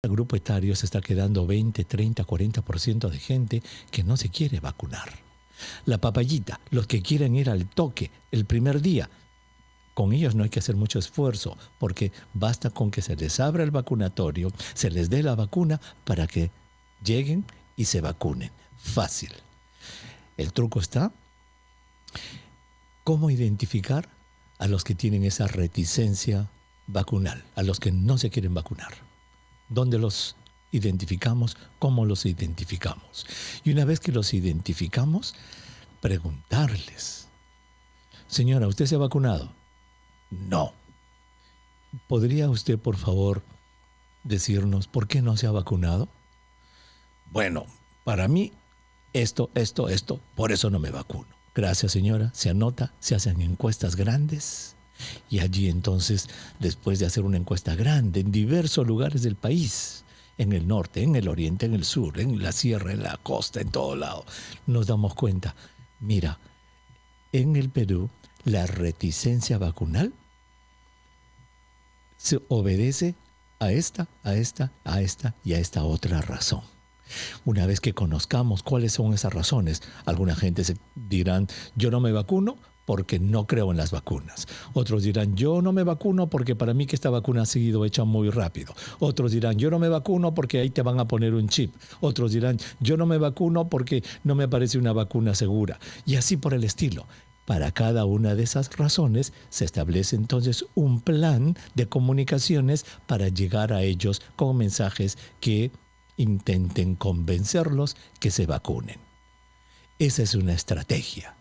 al grupo etario se está quedando 20, 30, 40% de gente que no se quiere vacunar. La papayita, los que quieren ir al toque el primer día, con ellos no hay que hacer mucho esfuerzo, porque basta con que se les abra el vacunatorio, se les dé la vacuna para que lleguen y se vacunen. Fácil. El truco está, ¿cómo identificar a los que tienen esa reticencia vacunal, a los que no se quieren vacunar? ¿Dónde los identificamos? ¿Cómo los identificamos? Y una vez que los identificamos, preguntarles, señora, ¿usted se ha vacunado? No. ¿Podría usted, por favor, decirnos por qué no se ha vacunado? Bueno, para mí, esto, por eso no me vacuno. Gracias, señora. Se anota, se hacen encuestas grandes y allí entonces, después de hacer una encuesta grande en diversos lugares del país, en el norte, en el oriente, en el sur, en la sierra, en la costa, en todo lado, nos damos cuenta, mira, en el Perú, la reticencia vacunal se obedece a esta y a esta otra razón. Una vez que conozcamos cuáles son esas razones, alguna gente se dirán, yo no me vacuno porque no creo en las vacunas. Otros dirán, yo no me vacuno porque para mí que esta vacuna ha sido hecha muy rápido. Otros dirán, yo no me vacuno porque ahí te van a poner un chip. Otros dirán, yo no me vacuno porque no me parece una vacuna segura. Y así por el estilo. Para cada una de esas razones se establece entonces un plan de comunicaciones para llegar a ellos con mensajes que intenten convencerlos que se vacunen. Esa es una estrategia.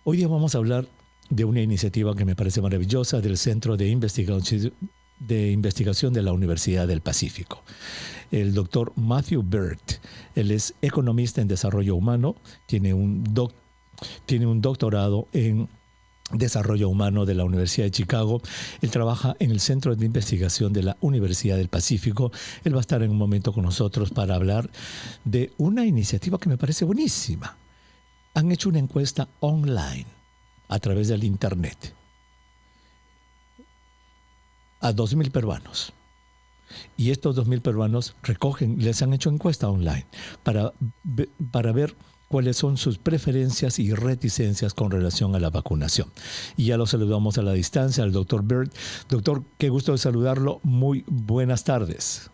Hoy día vamos a hablar de una iniciativa que me parece maravillosa del Centro de Investigación de la Universidad del Pacífico. El doctor Matthew Bird, él es economista en desarrollo humano, tiene un doctorado en Desarrollo Humano de la Universidad de Chicago. Él trabaja en el Centro de Investigación de la Universidad del Pacífico. Él va a estar en un momento con nosotros para hablar de una iniciativa que me parece buenísima. Han hecho una encuesta online a través del Internet a 2,000 peruanos. Y estos 2,000 peruanos les han hecho encuesta online para ver cuáles son sus preferencias y reticencias con relación a la vacunación. Y ya lo saludamos a la distancia al doctor Bird. Doctor, qué gusto de saludarlo. Muy buenas tardes.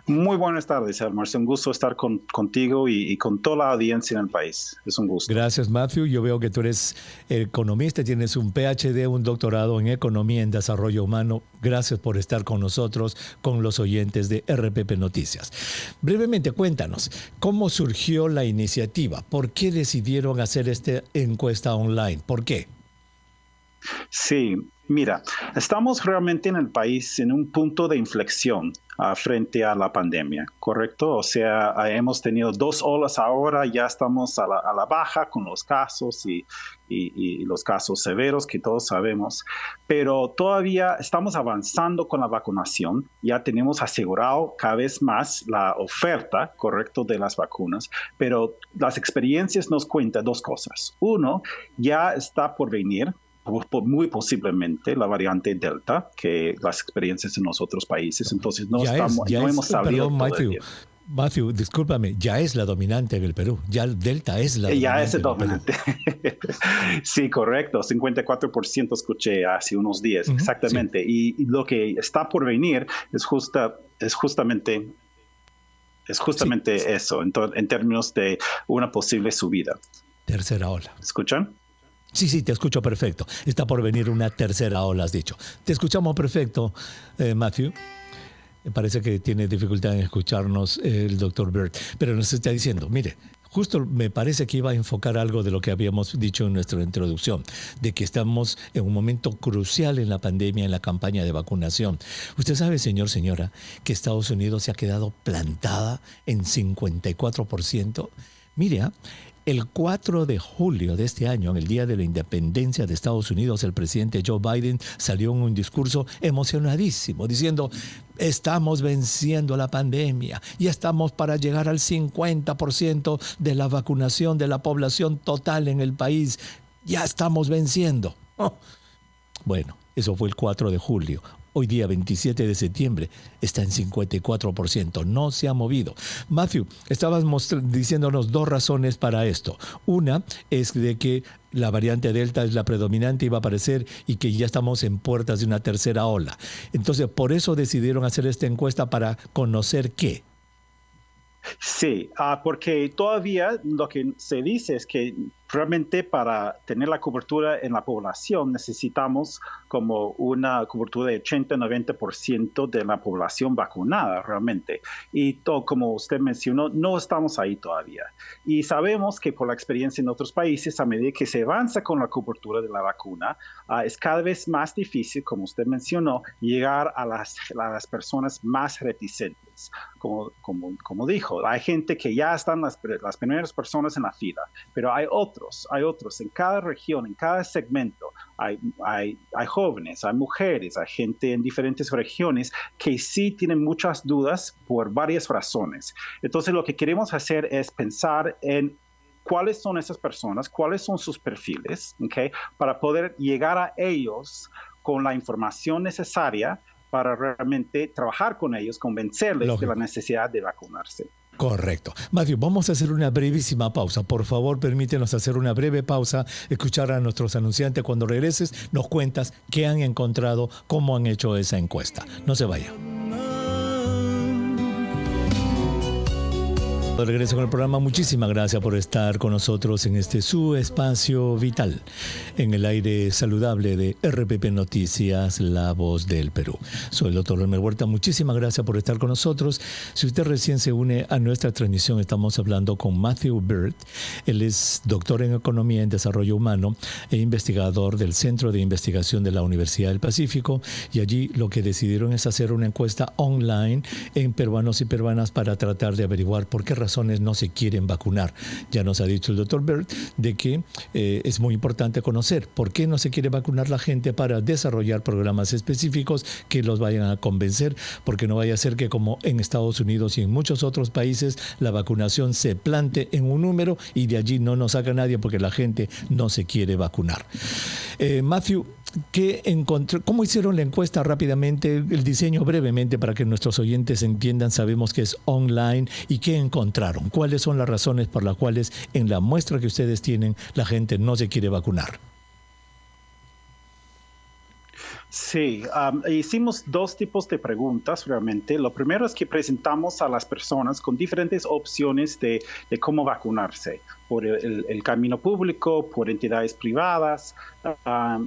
Muy buenas tardes, Elmer. Es un gusto estar contigo y con toda la audiencia en el país. Es un gusto. Gracias, Matthew. Yo veo que tú eres economista, tienes un PhD, un doctorado en Economía en Desarrollo Humano. Gracias por estar con nosotros, con los oyentes de RPP Noticias. Brevemente, cuéntanos, ¿cómo surgió la iniciativa? ¿Por qué decidieron hacer esta encuesta online? ¿Por qué? Sí, mira, estamos realmente en el país en un punto de inflexión frente a la pandemia, ¿correcto? O sea, hemos tenido 2 olas ahora, ya estamos a la baja con los casos y los casos severos que todos sabemos, pero todavía estamos avanzando con la vacunación, ya tenemos asegurado cada vez más la oferta, ¿correcto?, de las vacunas, pero las experiencias nos cuentan 2 cosas. Uno, ya está por venir muy posiblemente la variante Delta, que las experiencias en los otros países, entonces no hemos sabido todavía. Matthew, discúlpame, ya es la dominante en el Perú, ya Delta es la dominante. Ya es el dominante. Sí, correcto, 54% escuché hace unos días, exactamente, sí. Y lo que está por venir es justamente sí, eso, en términos de una posible subida. Tercera ola. ¿Escuchan? Sí, te escucho perfecto. Está por venir una tercera ola, has dicho. Te escuchamos perfecto, Matthew. Me parece que tiene dificultad en escucharnos el doctor Bird, pero nos está diciendo, mire, justo me parece que iba a enfocar algo de lo que habíamos dicho en nuestra introducción, de que estamos en un momento crucial en la pandemia, en la campaña de vacunación. Usted sabe, señora, que Estados Unidos se ha quedado plantada en 54%. Mire, el 4 de julio de este año, en el Día de la Independencia de Estados Unidos, el presidente Joe Biden salió en un discurso emocionadísimo, diciendo, estamos venciendo la pandemia, ya estamos para llegar al 50% de la vacunación de la población total en el país, ya estamos venciendo. Oh. Bueno, eso fue el 4 de julio. hoy día 27 de septiembre, está en 54%, no se ha movido. Matthew, estabas diciéndonos dos razones para esto. Una es de que la variante Delta es la predominante y va a aparecer y que ya estamos en puertas de una tercera ola. Entonces, por eso decidieron hacer esta encuesta para conocer qué. Sí, porque todavía lo que se dice es que realmente para tener la cobertura en la población necesitamos como una cobertura de 80-90% de la población vacunada realmente. Y como usted mencionó, no estamos ahí todavía. Y sabemos que por la experiencia en otros países, a medida que se avanza con la cobertura de la vacuna, es cada vez más difícil, como usted mencionó, llegar a las personas más reticentes. Como dijo, hay gente que ya están las primeras personas en la fila, pero hay otros en cada región, en cada segmento. Hay jóvenes, hay mujeres, hay gente en diferentes regiones que sí tienen muchas dudas por varias razones. Entonces, lo que queremos hacer es pensar en cuáles son esas personas, cuáles son sus perfiles, ¿okay? Para poder llegar a ellos con la información necesaria para realmente trabajar con ellos, convencerles de la necesidad de vacunarse. Correcto. Matthew, vamos a hacer una brevísima pausa. Por favor, permítenos hacer una breve pausa, escuchar a nuestros anunciantes. Cuando regreses, nos cuentas qué han encontrado, cómo han hecho esa encuesta. No se vayan. De regreso con el programa, muchísimas gracias por estar con nosotros en este su espacio vital, en el aire saludable de RPP Noticias, La Voz del Perú. Soy el doctor Elmer Huerta, muchísimas gracias por estar con nosotros. Si usted recién se une a nuestra transmisión, estamos hablando con Matthew Byrd. Él es doctor en Economía en Desarrollo Humano e investigador del Centro de Investigación de la Universidad del Pacífico, y allí lo que decidieron es hacer una encuesta online en peruanos y peruanas para tratar de averiguar por qué razones no se quieren vacunar. Ya nos ha dicho el doctor Byrd de que es muy importante conocer por qué no se quiere vacunar la gente para desarrollar programas específicos que los vayan a convencer, porque no vaya a ser que como en Estados Unidos y en muchos otros países la vacunación se plante en un número y de allí no nos saca nadie porque la gente no se quiere vacunar. Matthew, ¿cómo hicieron la encuesta rápidamente, el diseño brevemente para que nuestros oyentes entiendan? Sabemos que es online. ¿Y qué encontraron? ¿Cuáles son las razones por las cuales en la muestra que ustedes tienen la gente no se quiere vacunar? Sí, hicimos dos tipos de preguntas realmente. Lo primero es que presentamos a las personas con diferentes opciones de cómo vacunarse, por el camino público, por entidades privadas.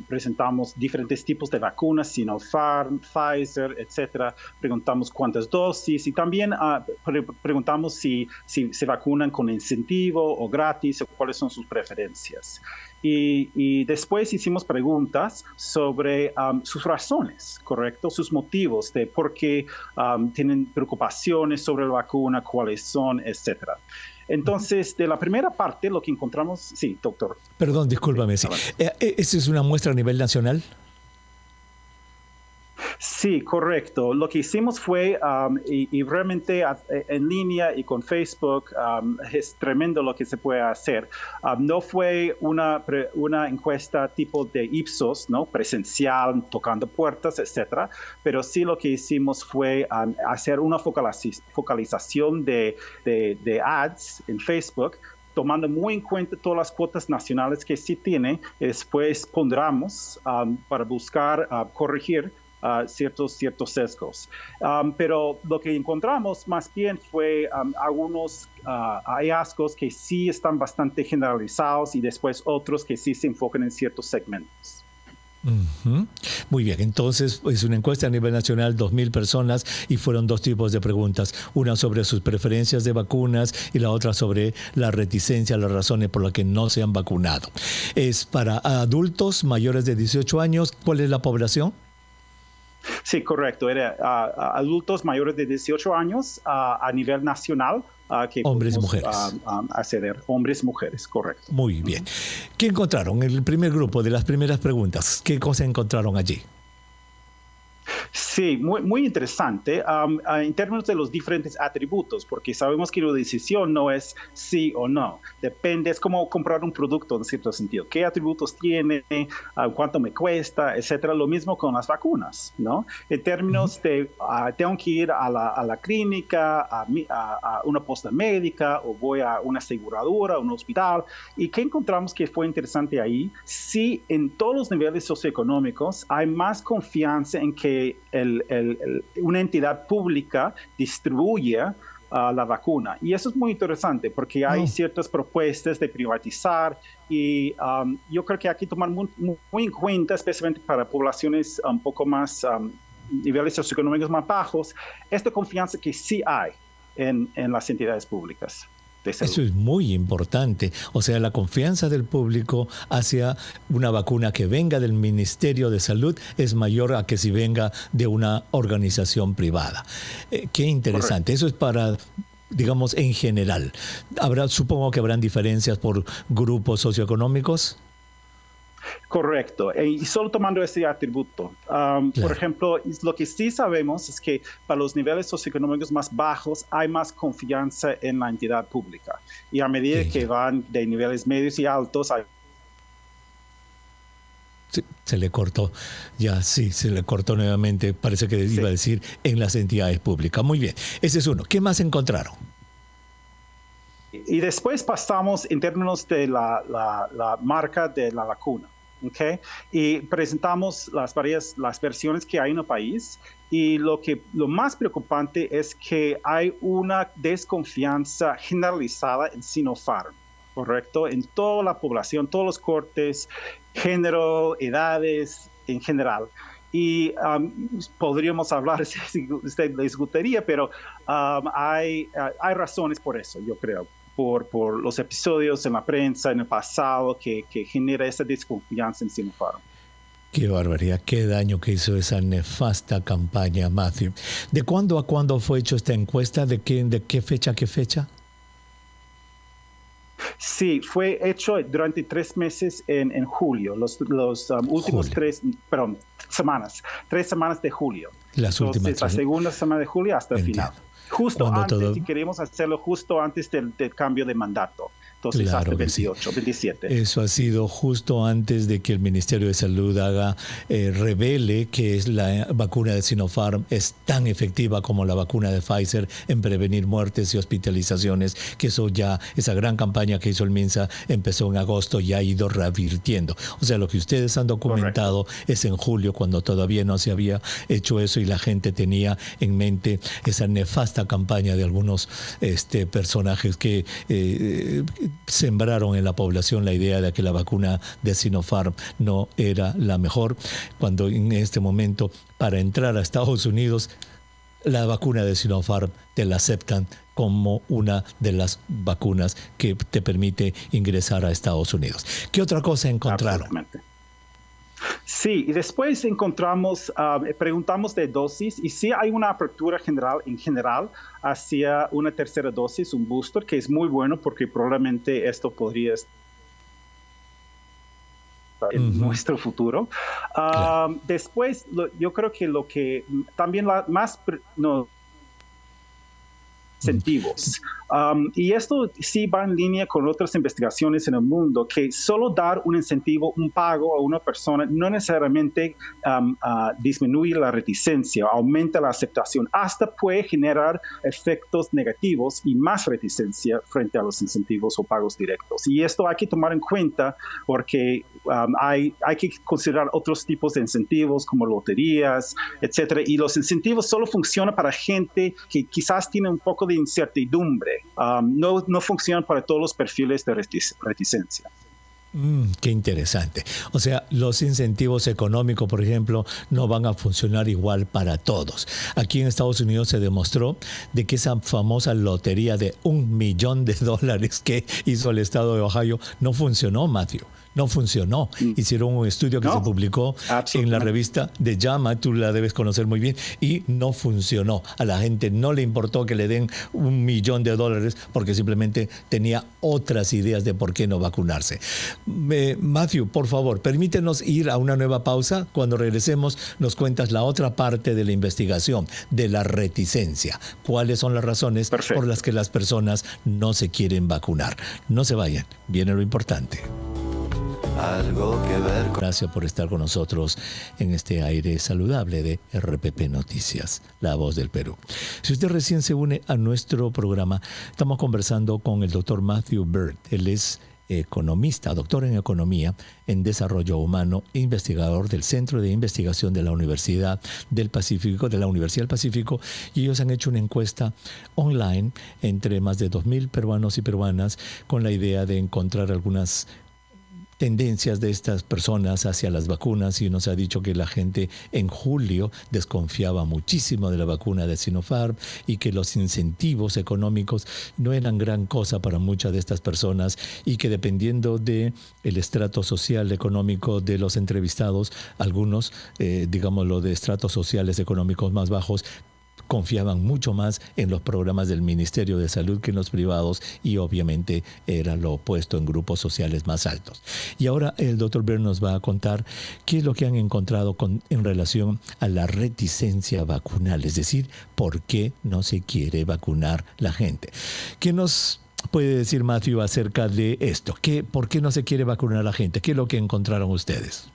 Presentamos diferentes tipos de vacunas, Sinopharm, Pfizer, etcétera. Preguntamos cuántas dosis y también preguntamos si se vacunan con incentivo o gratis o cuáles son sus preferencias. Y después hicimos preguntas sobre sus razones, ¿correcto? Sus motivos de por qué tienen preocupaciones sobre la vacuna, cuáles son, etcétera. Entonces, de la primera parte, lo que encontramos... Sí, doctor. Perdón, discúlpame. Sí. ¿Esa es una muestra a nivel nacional? Sí, correcto. Lo que hicimos fue, y realmente en línea y con Facebook, es tremendo lo que se puede hacer. No fue una encuesta tipo de Ipsos, ¿no? Presencial, tocando puertas, etcétera, pero sí lo que hicimos fue hacer una focalización de ads en Facebook, tomando muy en cuenta todas las cuotas nacionales que sí tiene. Después pondremos para buscar corregir ciertos sesgos. Pero lo que encontramos más bien fue algunos hallazgos que sí están bastante generalizados y después otros que sí se enfocan en ciertos segmentos. Uh-huh. Muy bien, entonces es una encuesta a nivel nacional, 2,000 personas, y fueron dos tipos de preguntas, una sobre sus preferencias de vacunas y la otra sobre la reticencia, las razones por las que no se han vacunado. Es para adultos mayores de 18 años. ¿Cuál es la población? Sí, correcto. Era adultos mayores de 18 años a nivel nacional. Que hombres y mujeres. Acceder. Hombres y mujeres, correcto. Muy bien. ¿Qué encontraron en el primer grupo de las primeras preguntas? ¿Qué cosa encontraron allí? Sí, muy interesante en términos de los diferentes atributos, porque sabemos que una decisión no es sí o no. Depende, es como comprar un producto en cierto sentido. ¿Qué atributos tiene? ¿Cuánto me cuesta? Etcétera. Lo mismo con las vacunas, ¿no? En términos de, tengo que ir a la clínica, a una posta médica, o voy a una aseguradora, a un hospital. ¿Y qué encontramos que fue interesante ahí? Sí, en todos los niveles socioeconómicos hay más confianza en que una entidad pública distribuye la vacuna. Y eso es muy interesante porque hay ciertas propuestas de privatizar y yo creo que hay que tomar muy en cuenta, especialmente para poblaciones un poco más, niveles socioeconómicos más bajos, esta confianza que sí hay en las entidades públicas. Eso es muy importante. O sea, la confianza del público hacia una vacuna que venga del Ministerio de Salud es mayor a que si venga de una organización privada. Qué interesante. Correcto. Eso es para, digamos, en general. Supongo que habrán diferencias por grupos socioeconómicos. Correcto, y solo tomando ese atributo. Claro. Por ejemplo, lo que sí sabemos es que para los niveles socioeconómicos más bajos hay más confianza en la entidad pública. Y a medida que van de niveles medios y altos, hay... Se le cortó, se le cortó nuevamente, parece que iba a decir en las entidades públicas. Muy bien, ese es uno. ¿Qué más encontraron? Y después pasamos en términos de la marca de la vacuna. ¿Okay? Y presentamos las versiones que hay en el país y lo más preocupante es que hay una desconfianza generalizada en Sinopharm, ¿correcto? En toda la población, todos los cortes, género, edades en general. Y podríamos hablar si usted les gustaría, pero hay razones por eso, yo creo. Por los episodios en la prensa en el pasado que genera esa desconfianza en Sinopharm. Qué barbaridad, qué daño que hizo esa nefasta campaña, Matthew. ¿De cuándo a cuándo fue hecha esta encuesta? ¿De qué fecha a qué fecha? Sí, fue hecho durante 3 meses en julio, los últimos semanas, 3 semanas de julio. Las últimas 3. La segunda semana de julio hasta el final. Justo antes, si queremos hacerlo justo antes del cambio de mandato. Entonces, claro, hasta el 28, 27. Eso ha sido justo antes de que el Ministerio de Salud revele que la vacuna de Sinopharm es tan efectiva como la vacuna de Pfizer en prevenir muertes y hospitalizaciones, que esa gran campaña que hizo el MINSA empezó en agosto y ha ido revirtiendo. O sea, lo que ustedes han documentado es en julio, cuando todavía no se había hecho eso y la gente tenía en mente esa nefasta campaña de algunos personajes que sembraron en la población la idea de que la vacuna de Sinopharm no era la mejor, cuando en este momento para entrar a Estados Unidos la vacuna de Sinopharm te la aceptan como una de las vacunas que te permite ingresar a Estados Unidos. ¿Qué otra cosa encontraron? Sí, y después preguntamos de dosis y sí hay una apertura en general hacia una tercera dosis, un booster, que es muy bueno porque probablemente esto podría estar en nuestro futuro. Claro. Después, yo creo que lo que también incentivos. Y esto sí va en línea con otras investigaciones en el mundo, que solo dar un incentivo, un pago a una persona no necesariamente disminuye la reticencia, aumenta la aceptación, hasta puede generar efectos negativos y más reticencia frente a los incentivos o pagos directos. Y esto hay que tomar en cuenta porque hay que considerar otros tipos de incentivos como loterías, etcétera. Y los incentivos solo funcionan para gente que quizás tiene un poco de incertidumbre. No funcionan para todos los perfiles de reticencia. Qué interesante. O sea, los incentivos económicos, por ejemplo, no van a funcionar igual para todos. Aquí en Estados Unidos se demostró de que esa famosa lotería de $1 millón que hizo el estado de Ohio no funcionó, Matthew. No funcionó. Hicieron un estudio que se publicó en la revista de JAMA, tú la debes conocer muy bien, y no funcionó. A la gente no le importó que le den $1 millón porque simplemente tenía otras ideas de por qué no vacunarse. Matthew, por favor, permítenos ir a una nueva pausa. Cuando regresemos nos cuentas la otra parte de la investigación, de la reticencia. ¿Cuáles son las razones por las que las personas no se quieren vacunar? No se vayan, viene lo importante. Algo que ver. Gracias por estar con nosotros en este aire saludable de RPP Noticias, la voz del Perú. Si usted recién se une a nuestro programa, estamos conversando con el doctor Matthew Byrd. Él es economista, doctor en economía, en desarrollo humano, investigador del Centro de Investigación de la Universidad del Pacífico, de la Universidad del Pacífico, y ellos han hecho una encuesta online entre más de 2,000 peruanos y peruanas con la idea de encontrar algunas tendencias de estas personas hacia las vacunas, y nos ha dicho que la gente en julio desconfiaba muchísimo de la vacuna de Sinopharm y que los incentivos económicos no eran gran cosa para muchas de estas personas, y que dependiendo de el estrato social económico de los entrevistados, algunos, digámoslo, de estratos sociales económicos más bajos, confiaban mucho más en los programas del Ministerio de Salud que en los privados, y obviamente era lo opuesto en grupos sociales más altos. Y ahora el doctor Byrd nos va a contar qué es lo que han encontrado en relación a la reticencia vacunal, es decir, por qué no se quiere vacunar la gente. ¿Qué nos puede decir Matthew acerca de esto? ¿Por qué no se quiere vacunar la gente? ¿Qué es lo que encontraron ustedes?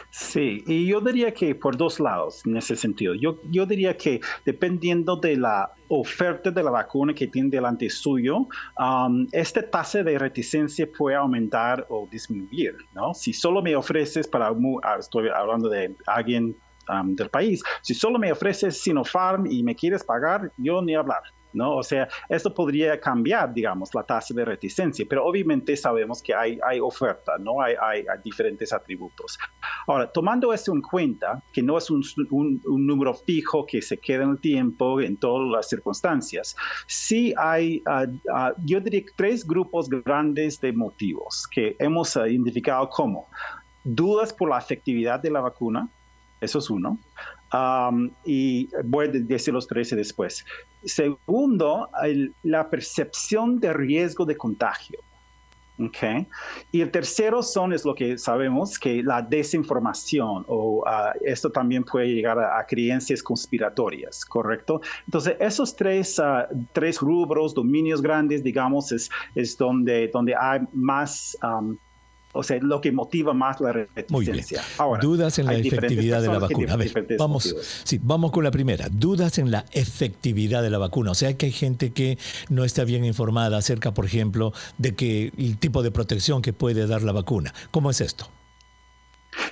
Sí, y yo diría que por dos lados en ese sentido. Yo diría que dependiendo de la oferta de la vacuna que tiene delante suyo, esta tasa de reticencia puede aumentar o disminuir, ¿no? Si solo me ofreces, estoy hablando de alguien del país, si solo me ofreces Sinopharm y me quieres pagar, yo ni hablar, ¿no? O sea, esto podría cambiar, digamos, la tasa de reticencia, pero obviamente sabemos que hay oferta, ¿no? Hay diferentes atributos. Ahora, tomando esto en cuenta, que no es un número fijo que se queda en el tiempo, en todas las circunstancias, sí hay, yo diría, 3 grupos grandes de motivos que hemos identificado como dudas por la efectividad de la vacuna. Eso es uno. Y voy a decir los 13 después. Segundo, la percepción de riesgo de contagio. Okay. Y el tercero es lo que sabemos, que la desinformación, o esto también puede llegar a creencias conspiratorias, ¿correcto? Entonces, esos tres rubros, dominios grandes, digamos, es donde hay más... o sea, lo que motiva más la reticencia. Muy bien. Ahora, dudas en la efectividad de la vacuna. A ver, vamos con la primera. Dudas en la efectividad de la vacuna. O sea, que hay gente que no está bien informada acerca, por ejemplo, de que el tipo de protección que puede dar la vacuna. ¿Cómo es esto?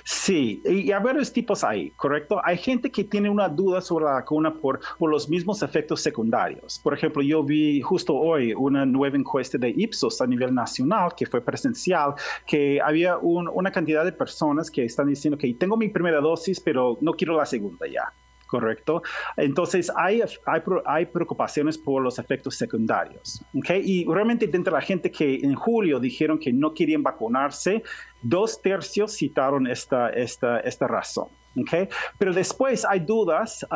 Sí, y hay varios tipos ahí, ¿correcto? Hay gente que tiene una duda sobre la vacuna por los mismos efectos secundarios. Por ejemplo, yo vi justo hoy una nueva encuesta de Ipsos a nivel nacional, que fue presencial, que había una cantidad de personas que están diciendo que tengo mi primera dosis, pero no quiero la segunda ya. ¿Correcto? Entonces, hay preocupaciones por los efectos secundarios. ¿Okay? Y realmente, dentro de la gente que en julio dijeron que no querían vacunarse, 2/3 citaron esta razón. ¿Okay? Pero después hay dudas,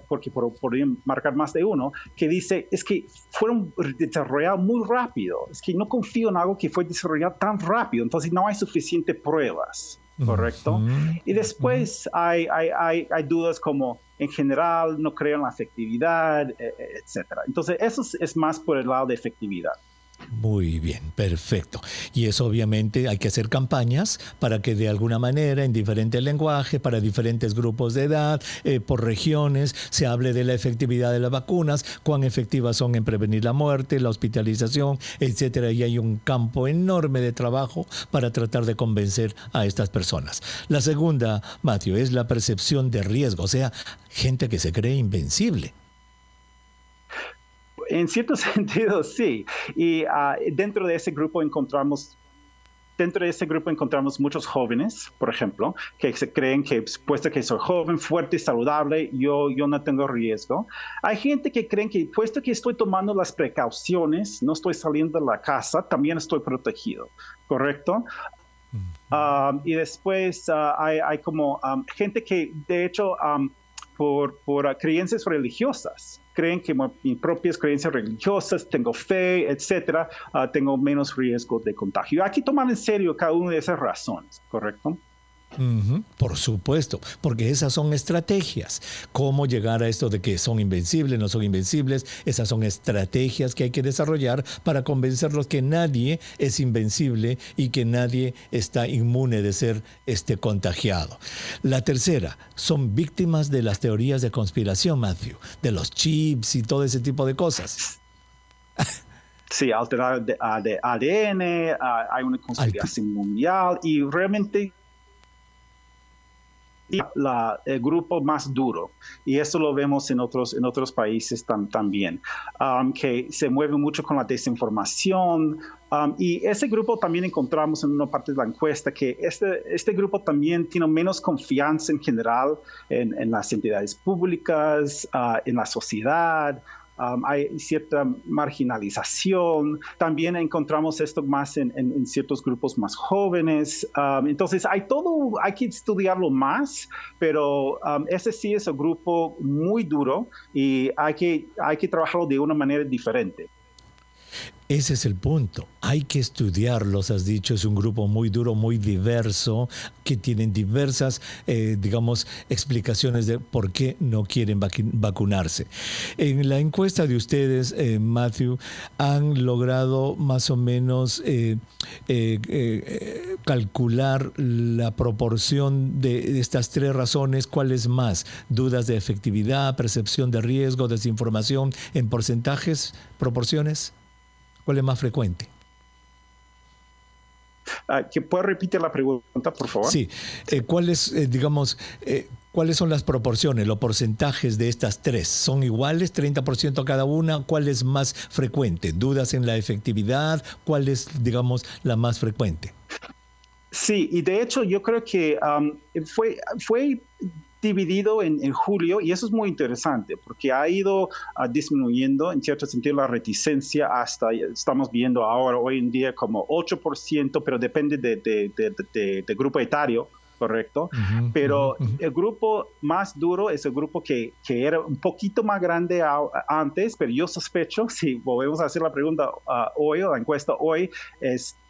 porque podrían marcar más de uno, que dice, es que fueron desarrollados muy rápido. Es que no confío en algo que fue desarrollado tan rápido. Entonces, no hay suficientes pruebas. ¿Correcto? Y después hay dudas como, en general, no creo en la efectividad, etc. Entonces, eso es más por el lado de efectividad. Muy bien, perfecto. Y eso obviamente hay que hacer campañas para que de alguna manera, en diferentes lenguajes, para diferentes grupos de edad, por regiones, se hable de la efectividad de las vacunas, cuán efectivas son en prevenir la muerte, la hospitalización, etcétera. Y hay un campo enorme de trabajo para tratar de convencer a estas personas. La segunda, Matthew, es la percepción de riesgo, o sea, gente que se cree invencible. En cierto sentido, sí. Y dentro de ese grupo encontramos muchos jóvenes, por ejemplo, que se creen que, puesto que soy joven, fuerte, saludable, yo no tengo riesgo. Hay gente que creen que, puesto que estoy tomando las precauciones, no estoy saliendo de la casa, también estoy protegido, ¿correcto? Y después hay como gente que, de hecho, por creencias religiosas, creen que mis propias creencias religiosas, tengo fe, etcétera, tengo menos riesgo de contagio. Hay que tomar en serio cada una de esas razones, ¿correcto? Por supuesto, porque esas son estrategias. ¿Cómo llegar a esto de que son invencibles, no son invencibles? Esas son estrategias que hay que desarrollar para convencerlos que nadie es invencible y que nadie está inmune de ser contagiado. La tercera, son víctimas de las teorías de conspiración, Matthew, de los chips y todo ese tipo de cosas. Sí, alterar de ADN, hay una conspiración mundial y realmente el grupo más duro, y eso lo vemos en otros países también, que se mueve mucho con la desinformación, y ese grupo también encontramos en una parte de la encuesta que este grupo también tiene menos confianza en general en las entidades públicas, en la sociedad. Hay cierta marginalización. También encontramos esto más en ciertos grupos más jóvenes. Entonces, hay que estudiarlo más, pero ese sí es un grupo muy duro y hay que trabajarlo de una manera diferente. Ese es el punto. Hay que estudiarlos, has dicho. Es un grupo muy duro, muy diverso, que tienen diversas, explicaciones de por qué no quieren vacunarse. En la encuesta de ustedes, Matthew, han logrado más o menos calcular la proporción de estas tres razones. ¿Cuál es más? ¿Dudas de efectividad, percepción de riesgo, desinformación en porcentajes, proporciones? ¿Cuál es más frecuente? ¿Que pueda repetir la pregunta, por favor? Sí. ¿Cuáles son las proporciones, los porcentajes de estas tres? ¿Son iguales, 30% cada una? ¿Cuál es más frecuente? ¿Dudas en la efectividad? ¿Cuál es, la más frecuente? Sí, y de hecho yo creo que fue dividido en julio, y eso es muy interesante porque ha ido disminuyendo en cierto sentido la reticencia hasta, estamos viendo ahora hoy en día como 8%, pero depende de grupo etario, ¿correcto? Pero el grupo más duro es el grupo que era un poquito más grande antes, pero yo sospecho, si volvemos a hacer la pregunta hoy, o la encuesta hoy,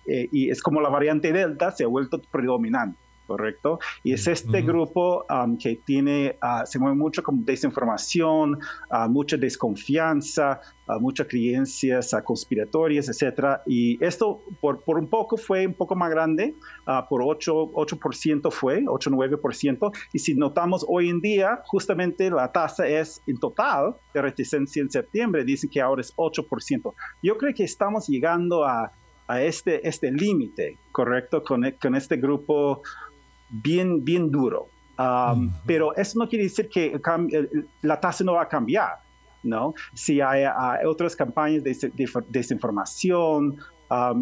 y es como la variante Delta se ha vuelto predominante. ¿Correcto? Y es este grupo que se mueve mucho con desinformación, mucha desconfianza, muchas creencias conspiratorias, etcétera. Y esto por un poco fue un poco más grande, por 8% fue, 8-9%. Y si notamos hoy en día, justamente la tasa es en total de reticencia en septiembre, dicen que ahora es 8%. Yo creo que estamos llegando a este límite, ¿correcto? Con este grupo bien duro. Pero eso no quiere decir que la tasa no va a cambiar, ¿no? Si hay otras campañas de desinformación,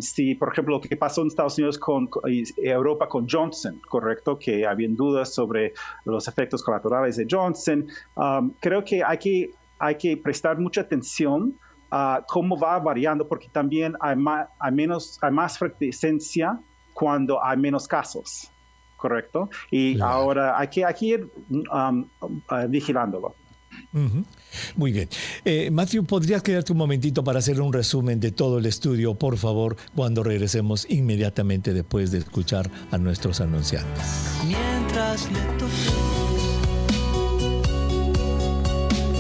si, por ejemplo, lo que pasó en Estados Unidos y Europa con Johnson, ¿correcto? Que habían dudas sobre los efectos colaterales de Johnson. Creo que hay que prestar mucha atención a cómo va variando, porque también hay más frecuencia cuando hay menos casos. Correcto. Y ahora hay que ir vigilándolo. Muy bien. Matthew, ¿podrías quedarte un momentito para hacer un resumen de todo el estudio, por favor, cuando regresemos inmediatamente después de escuchar a nuestros anunciantes? Mientras le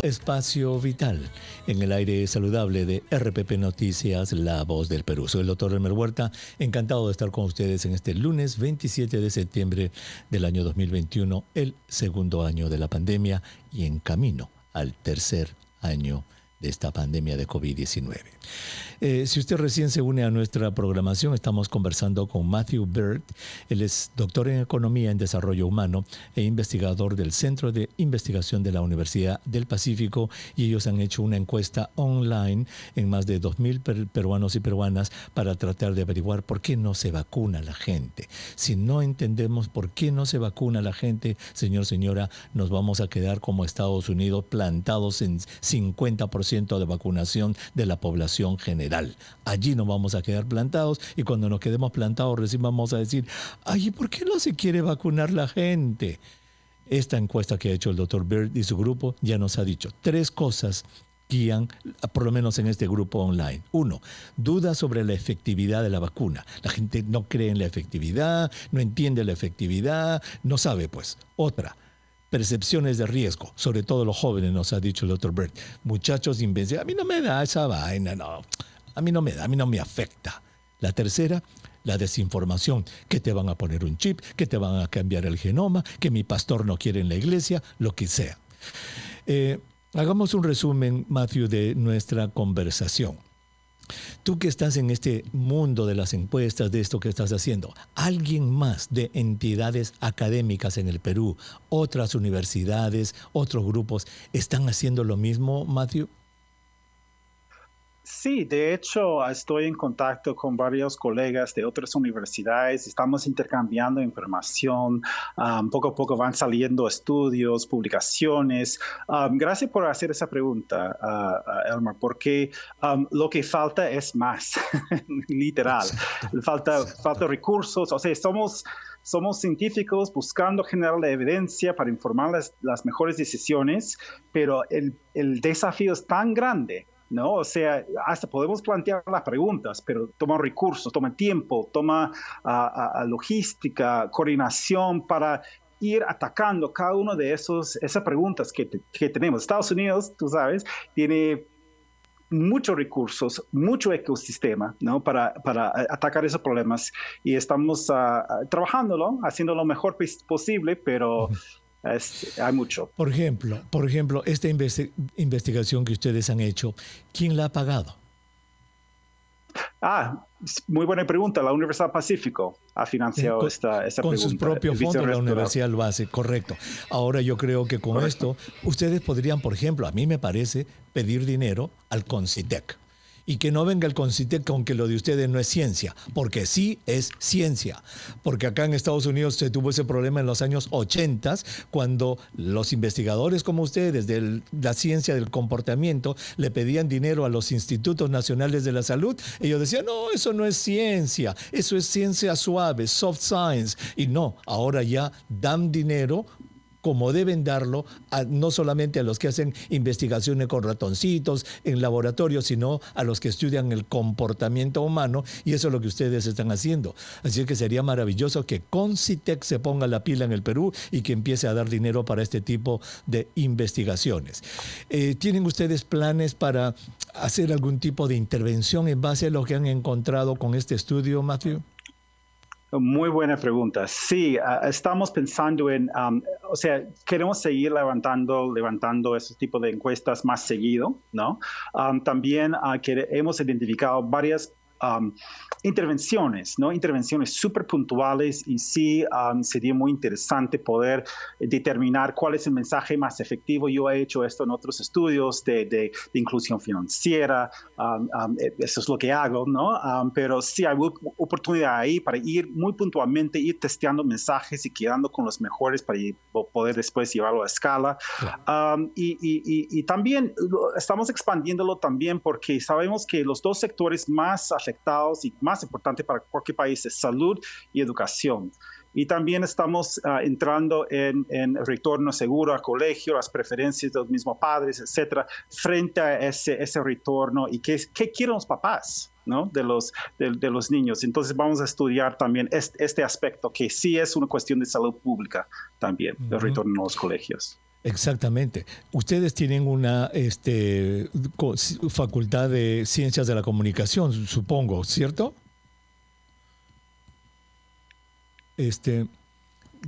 Espacio Vital, en el aire saludable de RPP Noticias, La Voz del Perú. Soy el doctor Elmer Huerta, encantado de estar con ustedes en este lunes 27 de septiembre del año 2021, el segundo año de la pandemia y en camino al tercer año de esta pandemia de COVID-19. Si usted recién se une a nuestra programación, estamos conversando con Matthew Bird. Él es doctor en Economía en Desarrollo Humano e investigador del Centro de Investigación de la Universidad del Pacífico, y ellos han hecho una encuesta online en más de 2,000 peruanos y peruanas para tratar de averiguar por qué no se vacuna la gente. Si no entendemos por qué no se vacuna la gente, señor, señora, nos vamos a quedar como Estados Unidos plantados en 50% 80% de vacunación de la población general. Allí nos vamos a quedar plantados y cuando nos quedemos plantados recién vamos a decir, ay, ¿por qué no se quiere vacunar la gente? Esta encuesta que ha hecho el Dr. Bird y su grupo ya nos ha dicho 3 cosas guían, por lo menos en este grupo online. 1, dudas sobre la efectividad de la vacuna. La gente no cree en la efectividad, no entiende la efectividad, no sabe pues. Otra, percepciones de riesgo, sobre todo los jóvenes, nos ha dicho el Dr. Bird. Muchachos invencibles, a mí no me da esa vaina, no. A mí no me da, a mí no me afecta. La tercera, la desinformación, que te van a poner un chip, que te van a cambiar el genoma, que mi pastor no quiere en la iglesia, lo que sea. Hagamos un resumen, Matthew, de nuestra conversación. Tú que estás en este mundo de las encuestas, de esto que estás haciendo, ¿alguien más de entidades académicas en el Perú, otras universidades, otros grupos, están haciendo lo mismo, Matthew? Sí, de hecho, estoy en contacto con varios colegas de otras universidades. Estamos intercambiando información. Poco a poco van saliendo estudios, publicaciones. Gracias por hacer esa pregunta, Elmer, porque lo que falta es más, literal. Falta recursos. O sea, somos científicos buscando generar la evidencia para informar las mejores decisiones, pero el desafío es tan grande, ¿no? O sea, hasta podemos plantear las preguntas, pero toma recursos, toma tiempo, toma logística, coordinación para ir atacando cada uno de esas preguntas que tenemos. Estados Unidos, tú sabes, tiene muchos recursos, mucho ecosistema, ¿no? para atacar esos problemas y estamos trabajándolo, haciendo lo mejor posible, pero hay mucho. Por ejemplo, esta investigación que ustedes han hecho, ¿quién la ha pagado? Muy buena pregunta. La Universidad Pacífico ha financiado esta pregunta. Con sus propios fondos la universidad lo hace, correcto. Ahora yo creo que con esto ustedes podrían, por ejemplo, a mí me parece, pedir dinero al CONCITEC. Y que no venga el CONCITEC con que lo de ustedes no es ciencia, porque sí es ciencia. Porque acá en Estados Unidos se tuvo ese problema en los años 80, cuando los investigadores como ustedes de la ciencia del comportamiento le pedían dinero a los institutos nacionales de la salud. Ellos decían, no, eso no es ciencia, eso es ciencia suave, soft science. Y no, ahora ya dan dinero como deben darlo, no solamente a los que hacen investigaciones con ratoncitos en laboratorios, sino a los que estudian el comportamiento humano, y eso es lo que ustedes están haciendo. Así que sería maravilloso que CONCITEC se ponga la pila en el Perú y que empiece a dar dinero para este tipo de investigaciones. ¿Tienen ustedes planes para hacer algún tipo de intervención en base a lo que han encontrado con este estudio, Matthew? Muy buena pregunta. Sí, estamos pensando en, o sea, queremos seguir levantando ese tipo de encuestas más seguido, ¿no? También hemos identificado varias intervenciones, ¿no? Intervenciones súper puntuales y sí sería muy interesante poder determinar cuál es el mensaje más efectivo. Yo he hecho esto en otros estudios de inclusión financiera, eso es lo que hago, ¿no? Pero sí hay oportunidad ahí para ir muy puntualmente, ir testeando mensajes y quedando con los mejores para poder después llevarlo a escala. Y también estamos expandiéndolo también porque sabemos que los dos sectores más afectados y más importante para cualquier país es salud y educación. Y también estamos entrando en retorno seguro al colegio, las preferencias de los mismos padres, etcétera, frente a ese retorno y qué quieren los papás, ¿no? de los niños. Entonces vamos a estudiar también este aspecto que sí es una cuestión de salud pública también, el retorno a los colegios. Exactamente. Ustedes tienen una facultad de ciencias de la comunicación, supongo, ¿cierto?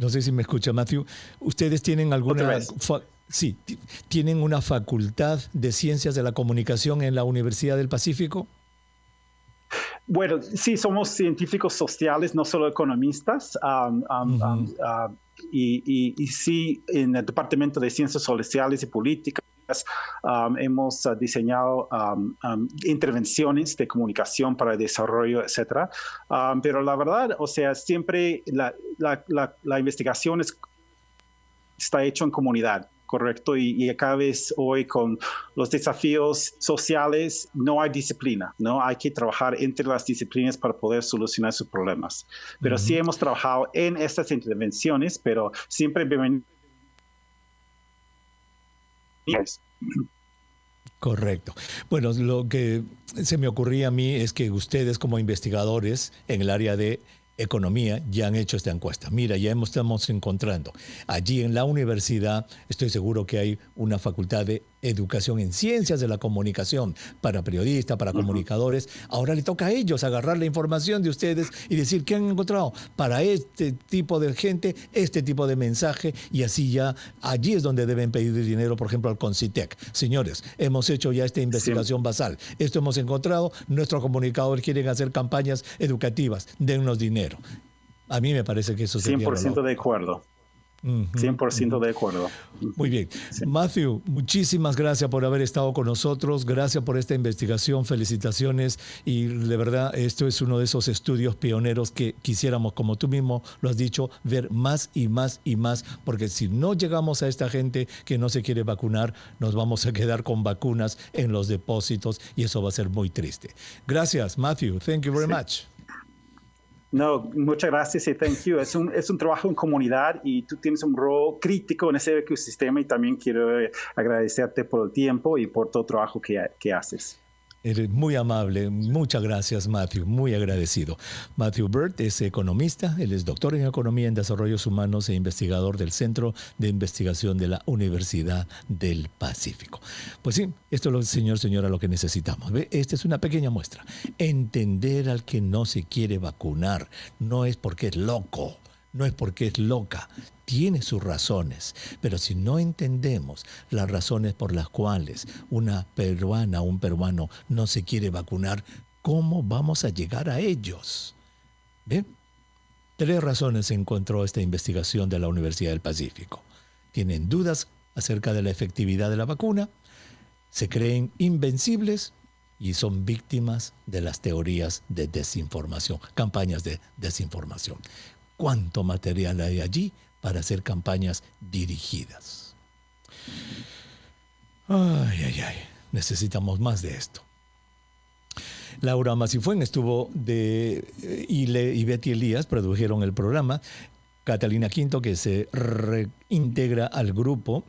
No sé si me escucha, Matthew. ¿Ustedes tienen alguna... Sí, ¿tienen una facultad de ciencias de la comunicación en la Universidad del Pacífico? Bueno, sí, somos científicos sociales, no solo economistas. Y sí, en el Departamento de Ciencias Sociales y Políticas hemos diseñado intervenciones de comunicación para el desarrollo, etcétera. Pero la verdad, o sea, siempre la investigación está hecha en comunidad, correcto, y cada vez hoy con los desafíos sociales no hay disciplina, ¿no? Hay que trabajar entre las disciplinas para poder solucionar sus problemas. Pero sí hemos trabajado en estas intervenciones, pero siempre bienvenidos. Correcto. Bueno, lo que se me ocurría a mí es que ustedes como investigadores en el área de economía ya han hecho esta encuesta. Mira, ya estamos encontrando. Allí en la universidad estoy seguro que hay una facultad de educación en ciencias de la comunicación para periodistas, para comunicadores. Ahora le toca a ellos agarrar la información de ustedes y decir qué han encontrado para este tipo de gente, este tipo de mensaje, y así ya allí es donde deben pedir dinero, por ejemplo, al CONCITEC. Señores, hemos hecho ya esta investigación basal. Esto hemos encontrado, nuestros comunicadores quieren hacer campañas educativas, dennos dinero. A mí me parece que eso sería 100% de acuerdo. 100% de acuerdo. Muy bien. Sí. Matthew, muchísimas gracias por haber estado con nosotros. Gracias por esta investigación. Felicitaciones. Y de verdad, esto es uno de esos estudios pioneros que quisiéramos, como tú mismo lo has dicho, ver más y más y más. Porque si no llegamos a esta gente que no se quiere vacunar, nos vamos a quedar con vacunas en los depósitos y eso va a ser muy triste. Gracias, Matthew. Thank you very much. No, muchas gracias y thank you. Es un trabajo en comunidad y tú tienes un rol crítico en ese ecosistema y también quiero agradecerte por el tiempo y por todo el trabajo que haces. Eres muy amable. Muchas gracias, Matthew. Muy agradecido. Matthew Bird es economista. Él es doctor en Economía en Desarrollos Humanos e investigador del Centro de Investigación de la Universidad del Pacífico. Pues sí, esto es, señora, lo que necesitamos. ¿Ve? Esta es una pequeña muestra. Entender al que no se quiere vacunar. No es porque es loco. No es porque es loca, tiene sus razones, pero si no entendemos las razones por las cuales una peruana o un peruano no se quiere vacunar, ¿cómo vamos a llegar a ellos? ¿Ve? 3 razones encontró esta investigación de la Universidad del Pacífico. Tienen dudas acerca de la efectividad de la vacuna, se creen invencibles y son víctimas de las teorías de desinformación, campañas de desinformación. ¿Cuánto material hay allí para hacer campañas dirigidas? Ay. Necesitamos más de esto. Laura Masifuen estuvo y Betty Elías produjeron el programa. Catalina Quinto, que se reintegra al grupo,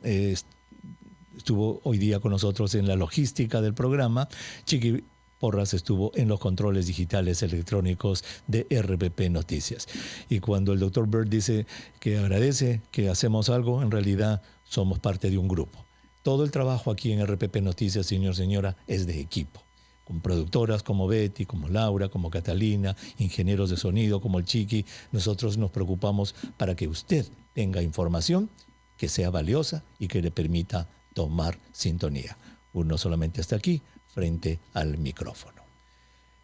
estuvo hoy día con nosotros en la logística del programa. Chiqui Porras estuvo en los controles digitales electrónicos de RPP Noticias. Y cuando el Dr. Bird dice que agradece que hacemos algo, en realidad somos parte de un grupo. Todo el trabajo aquí en RPP Noticias, señora, es de equipo. Con productoras como Betty, como Laura, como Catalina, ingenieros de sonido como el Chiqui. Nosotros nos preocupamos para que usted tenga información que sea valiosa y que le permita tomar sintonía. Uno solamente está aquí, frente al micrófono.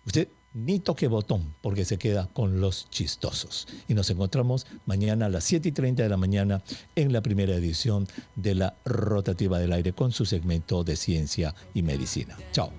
Usted ni toque botón porque se queda con los chistosos. Y nos encontramos mañana a las 7:30 de la mañana en la primera edición de la Rotativa del Aire con su segmento de Ciencia y Medicina. Chao.